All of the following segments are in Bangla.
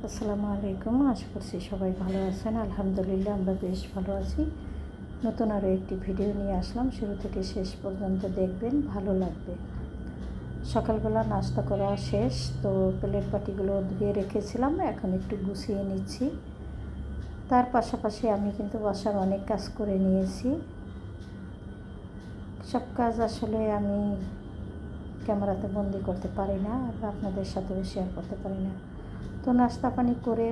আসসালামু আলাইকুম। আশা করছি সবাই ভালো আছেন। আলহামদুলিল্লাহ আমরা বেশ ভালো আছি। নতুন আরও একটি ভিডিও নিয়ে আসলাম, শুরু থেকে শেষ পর্যন্ত দেখবেন, ভালো লাগবে। সকালবেলা নাস্তা করা শেষ, তো প্লেট বাটিগুলো ধুয়ে রেখেছিলাম, এখন একটু গুছিয়ে নিচ্ছি। তার পাশাপাশি আমি কিন্তু বাসার অনেক কাজ করে নিয়েছি। সব কাজ আসলে আমি ক্যামেরাতে বন্দি করতে পারি না, আর আপনাদের সাথেও শেয়ার করতে পারি না। তো নাস্তা পানি করে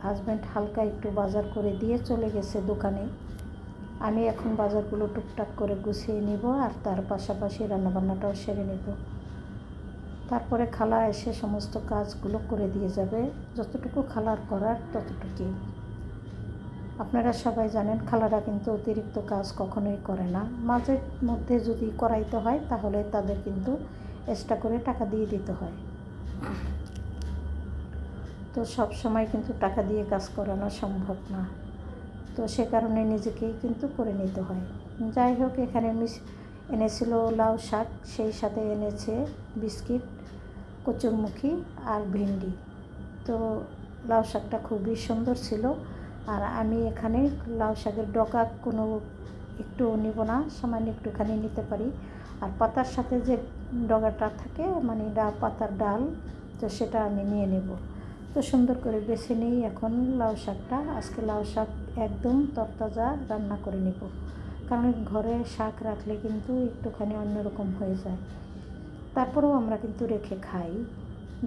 হাজব্যান্ড হালকা একটু বাজার করে দিয়ে চলে গেছে দোকানে। আমি এখন বাজারগুলো টুকটাক করে গুছিয়ে নিব, আর তার পাশাপাশি রান্নাবান্নাটাও সেরে নেব। তারপরে খালা এসে সমস্ত কাজগুলো করে দিয়ে যাবে, যতটুকু খালার করার ততটুকুই। আপনারা সবাই জানেন খালারা কিন্তু অতিরিক্ত কাজ কখনোই করে না। মাঝে মধ্যে যদি করাইতে হয় তাহলে তাদের কিন্তু এক্সট্রা করে টাকা দিয়ে দিতে হয়। তো সব সময় কিন্তু টাকা দিয়ে কাজ করানো সম্ভব না, তো সে কারণে নিজেকেই কিন্তু করে নিতে হয়। যাই হোক, এখানে এনেছিল লাউ শাক, সেই সাথে এনেছে বিস্কিট, কচুরমুখী আর ভেন্ডি। তো লাউ শাকটা খুবই সুন্দর ছিল, আর আমি এখানে লাউ শাকের ডগা কোনো একটু নিব না, সামান্য একটুখানি নিতে পারি। আর পাতার সাথে যে ডগাটা থাকে, মানে পাতার ডাল, তো সেটা আমি নিয়ে নেব। তো সুন্দর করে বেছে নিই এখন লাউ শাকটা। আজকে লাউ শাক একদম তরতাজা রান্না করে নেব, কারণ ঘরে শাক রাখলে কিন্তু একটুখানি অন্যরকম হয়ে যায়, তারপরেও আমরা কিন্তু রেখে খাই।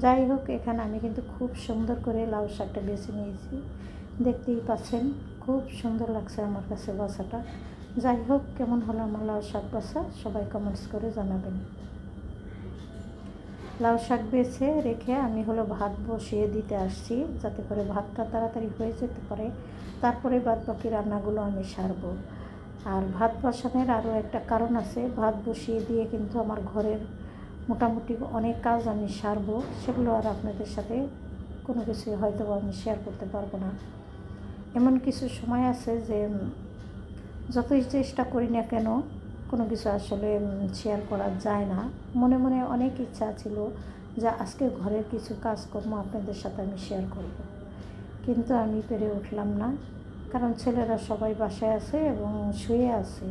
যাই হোক, এখানে আমি কিন্তু খুব সুন্দর করে লাউ শাকটা বেছে নিয়েছি, দেখতেই পাচ্ছেন খুব সুন্দর লাগছে আমার কাছে বাসাটা। যাই হোক, কেমন হলো আমার লাউ শাক বাসা সবাই কমেন্টস করে জানাবেন। লাউ শাক বেছে রেখে আমি ভাত বসিয়ে দিতে আসছি, যাতে করে ভাতটা তাড়াতাড়ি হয়ে যেতে পারে, তারপরে বাদবাকি রান্নাগুলো আমি সারবো। আর ভাত বসানোর আরও একটা কারণ আছে, ভাত বসিয়ে দিয়ে কিন্তু আমার ঘরের মোটামুটি অনেক কাজ আমি সারবো, সেগুলো আর আপনাদের সাথে কোনো কিছু হয়তো আমি শেয়ার করতে পারবো না। এমন কিছু সময় আছে যে যতই চেষ্টা করি না কেন কোনো কিছু আসলে শেয়ার করা যায় না। মনে মনে অনেক ইচ্ছা ছিল যে আজকে ঘরের কিছু কাজকর্ম আপনাদের সাথে আমি শেয়ার করব, কিন্তু আমি পেরে উঠলাম না, কারণ ছেলেরা সবাই বাসায় আছে এবং শুয়ে আছে।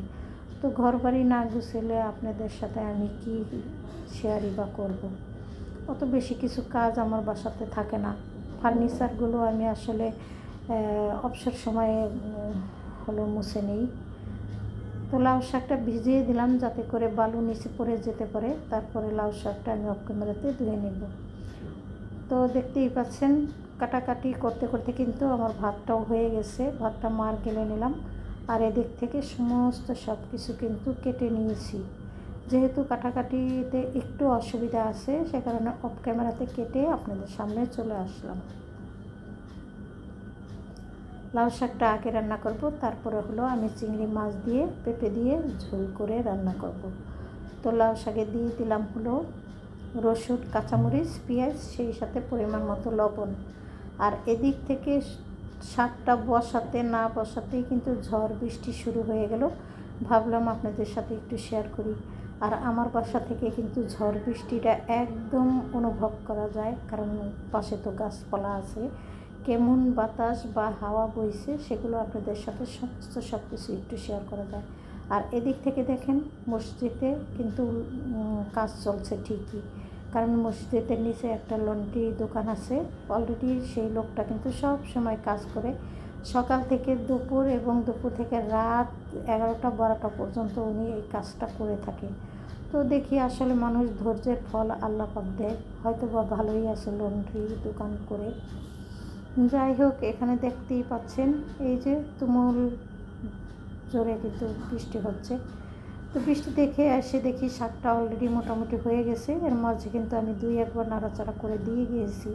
তো ঘর বাড়ি না গুছালে আপনাদের সাথে আমি কি শেয়ারই বা করব। অত বেশি কিছু কাজ আমার বাসাতে থাকে না। ফার্নিচারগুলো আমি আসলে অবসর সময়ে মুছে নিই। তো লাউ শাকটা ভিজিয়ে দিলাম যাতে করে বালু নিচে পড়ে যেতে পারে, তারপরে লাউ শাকটা আমি অফ ক্যামেরাতে ধুয়ে নেব। তো দেখতেই পাচ্ছেন কাটাকাটি করতে করতে কিন্তু আমার ভাতটাও হয়ে গেছে, ভাতটা মার গেলে নিলাম, আর এদিক থেকে সমস্ত সব কিছু কিন্তু কেটে নিয়েছি। যেহেতু কাটাকাটিতে একটু অসুবিধা আছে, সে কারণে অফ ক্যামেরাতে কেটে আপনাদের সামনে চলে আসলাম। লাউ শাকটা আগে রান্না করব, তারপরে আমি চিংড়ি মাছ দিয়ে পেঁপে দিয়ে ঝোল করে রান্না করব। তো লাউ শাকে দিয়ে দিলাম রসুন, কাঁচামরিচ, পেঁয়াজ, সেই সাথে পরিমাণ মতো লবণ। আর এদিক থেকে শাকটা না বসাতেই কিন্তু ঝড় বৃষ্টি শুরু হয়ে গেল, ভাবলাম আপনাদের সাথে একটু শেয়ার করি। আর আমার বাসা থেকে কিন্তু ঝড় বৃষ্টিটা একদম অনুভব করা যায়, কারণ পাশে তো গাছপালা আছে। কেমন বাতাস বা হাওয়া বইছে সেগুলো আপনাদের সাথে সব কিছু একটু শেয়ার করা যায়। আর এদিক থেকে দেখেন মসজিদে কিন্তু কাজ চলছে ঠিকই, কারণ মসজিদের নিচে একটা লন্ড্রি দোকান আছে অলরেডি। সেই লোকটা কিন্তু সব সময় কাজ করে, সকাল থেকে দুপুর এবং দুপুর থেকে রাত 11টা-12টা পর্যন্ত উনি এই কাজটা করে থাকে। তো দেখি আসলে মানুষ ধৈর্যের ফল আল্লাহ পাক দেয়, হয়তো বা ভালোই আছে লন্ড্রি দোকান করে। যাই হোক, এখানে দেখতেই পাচ্ছেন এই যে তুমুল জোরে কিন্তু বৃষ্টি হচ্ছে। তো বৃষ্টি দেখে এসে দেখি শাকটা অলরেডি মোটামুটি হয়ে গেছে, এর মাঝে কিন্তু আমি 2-1 বার নাড়াচাড়া করে দিয়ে গিয়েছি।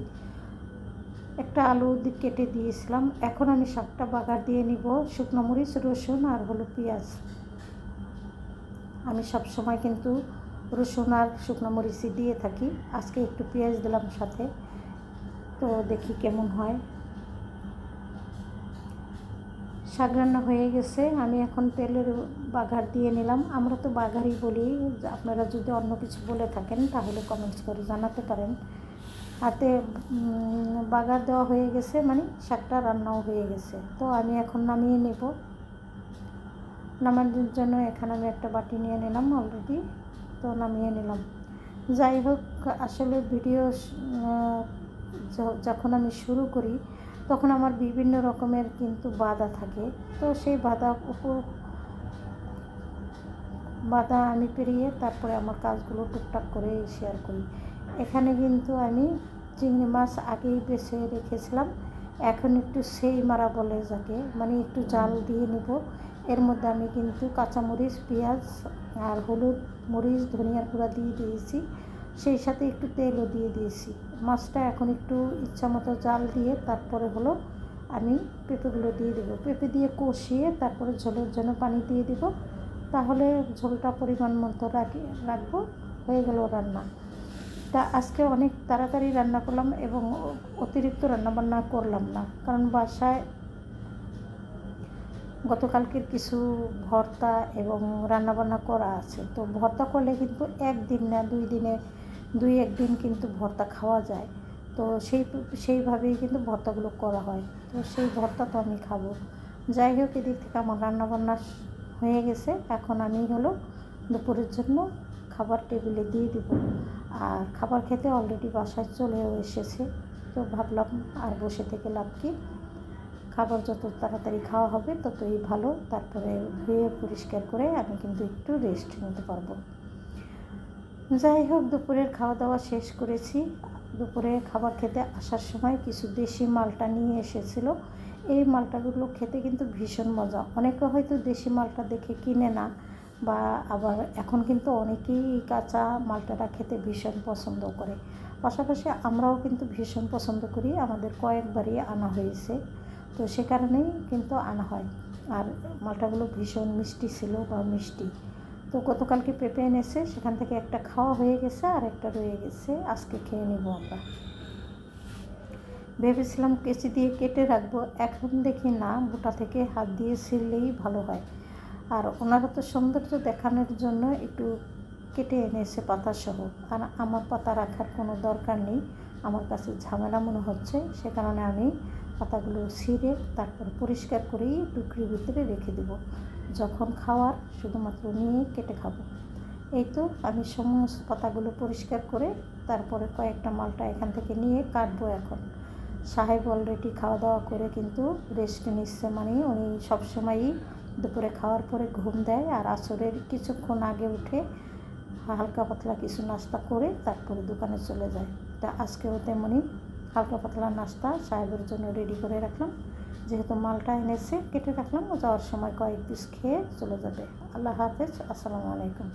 একটা আলু কেটে দিয়েছিলাম। এখন আমি শাকটা বাগার দিয়ে নিব শুকনো মরিচ, রসুন আর পেঁয়াজ। আমি সব সময় কিন্তু রসুন আর শুকনো মরিচই দিয়ে থাকি, আজকে একটু পেঁয়াজ দিলাম সাথে। তো দেখি কেমন হয়। শাক রান্না হয়ে গেছে, আমি এখন তেলের বাগার দিয়ে নিলাম। আমরা তো বাগারই বলি, আপনারা যদি অন্য কিছু বলে থাকেন তাহলে কমেন্টস করে জানাতে পারেন। হাতে বাগার দেওয়া হয়ে গেছে, মানে শাকটা রান্নাও হয়ে গেছে। তো আমি এখন নামিয়ে নেব। নামানোর জন্য এখানে আমি একটা বাটি নিয়ে নিলাম অলরেডি, তো নামিয়ে নিলাম। যাই হোক, আসলে ভিডিও যখন আমি শুরু করি তখন আমার বিভিন্ন রকমের কিন্তু বাধা থাকে। তো সেই বাধা আমি পেরিয়ে তারপরে আমার কাজগুলো টুকটাক করে শেয়ার করি। এখানে কিন্তু আমি চিংড়ি মাছ আগেই বেছে রেখেছিলাম। এখন একটু সেই মারা বলে যাকে, মানে একটু জাল দিয়ে নেব। এর মধ্যে আমি কিন্তু কাঁচামরিচ, পেঁয়াজ আর হলুদ, মরিচ, ধনিয়ার গুঁড়া দিয়ে দিয়েছি, সেই সাথে একটু তেলও দিয়ে দিয়েছি। মাছটা এখন একটু ইচ্ছা মতো জাল দিয়ে তারপরে হলো আমি পেঁপেগুলো দিয়ে দেবো। পেঁপে দিয়ে কষিয়ে তারপরে ঝোলের জন্য পানি দিয়ে দেব। তাহলে ঝোলটা পরিমাণ মতো রাখবো, হয়ে গেল রান্না। তা আজকে অনেক তাড়াতাড়ি রান্না করলাম এবং অতিরিক্ত রান্নাবান্না করলাম না, কারণ বাসায় গতকালকের কিছু ভর্তা এবং রান্নাবান্না করা আছে। তো ভর্তা করলে কিন্তু একদিন না 2 দিনে 2-1 দিন কিন্তু ভর্তা খাওয়া যায়। তো সেইভাবেই কিন্তু ভর্তাগুলো করা হয়। তো সেই ভর্তা তো আমি খাবো। যাই হোক, এদিক থেকে আমার রান্নাবান্না হয়ে গেছে। এখন আমি হলো দুপুরের জন্য খাবার টেবিলে দিয়ে দেব। আর খাবার খেতে অলরেডি বাসায় চলেও এসেছে। তো ভাবলাম আর বসে থেকে লাভ কি, খাবার যত তাড়াতাড়ি খাওয়া হবে ততই ভালো। তারপরে ধুয়ে পরিষ্কার করে আমি কিন্তু একটু রেস্ট নিতে পারবো। যাই হোক, দুপুরের খাওয়া দাওয়া শেষ করেছি। দুপুরে খাবার খেতে আসার সময় কিছু দেশি মালটা নিয়ে এসেছিলো। এই মালটাগুলো খেতে কিন্তু ভীষণ মজা। অনেকে হয়তো দেশি মালটা দেখে কিনে না, বা আবার এখন কিন্তু অনেকেই এই কাঁচা মালটাটা খেতে ভীষণ পছন্দ করে। পাশাপাশি আমরাও কিন্তু ভীষণ পছন্দ করি, আমাদের কয়েকবারই আনা হয়েছে। তো সে কারণেই কিন্তু আনা হয়। আর মালটাগুলো ভীষণ মিষ্টি ছিল, বা মিষ্টি। তো গতকালকে পেঁপে এনেছে, সেখান থেকে একটা খাওয়া হয়ে গেছে আর একটা রয়ে গেছে, আজকে খেয়ে নেব আমরা। ভেবেছিলাম কেচি দিয়ে কেটে রাখবো, এখন দেখি না, বোটা থেকে হাত দিয়ে ছিঁড়লেই ভালো হয়। আর ওনারা তো সৌন্দর্য দেখানোর জন্য একটু কেটে এনেছে পাতাসহ, আর আমার পাতা রাখার কোনো দরকার নেই, আমার কাছে ঝামেলা মনে হচ্ছে। সে কারণে আমি পাতাগুলো ছিঁড়ে তারপর পরিষ্কার করেই টুকরির ভিতরে রেখে দেব। যখন খাওয়ার শুধুমাত্র নিয়ে কেটে খাবো। এই তো আমি সমস্ত পাতাগুলো পরিষ্কার করে তারপরে কয়েকটা মালটা এখান থেকে নিয়ে কাটবো। এখন সাহেব অলরেডি খাওয়া দাওয়া করে কিন্তু রেস্ট নিচ্ছে, মানে উনি সবসময়ই দুপুরে খাওয়ার পরে ঘুম দেয়, আর আসরের কিছুক্ষণ আগে উঠে হালকা পাতলা কিছু নাস্তা করে তারপরে দোকানে চলে যায়। তা আজকেও তেমনই হালকা পাতলা নাস্তা সাহেবের জন্য রেডি করে রাখলাম। যেহেতু মালটা এনেছে কেটে রাখলাম, যাওয়ার সময় কয়েক পিস খেয়ে চলে যাবে। আল্লাহ হাফেজ, আসসালামু আলাইকুম।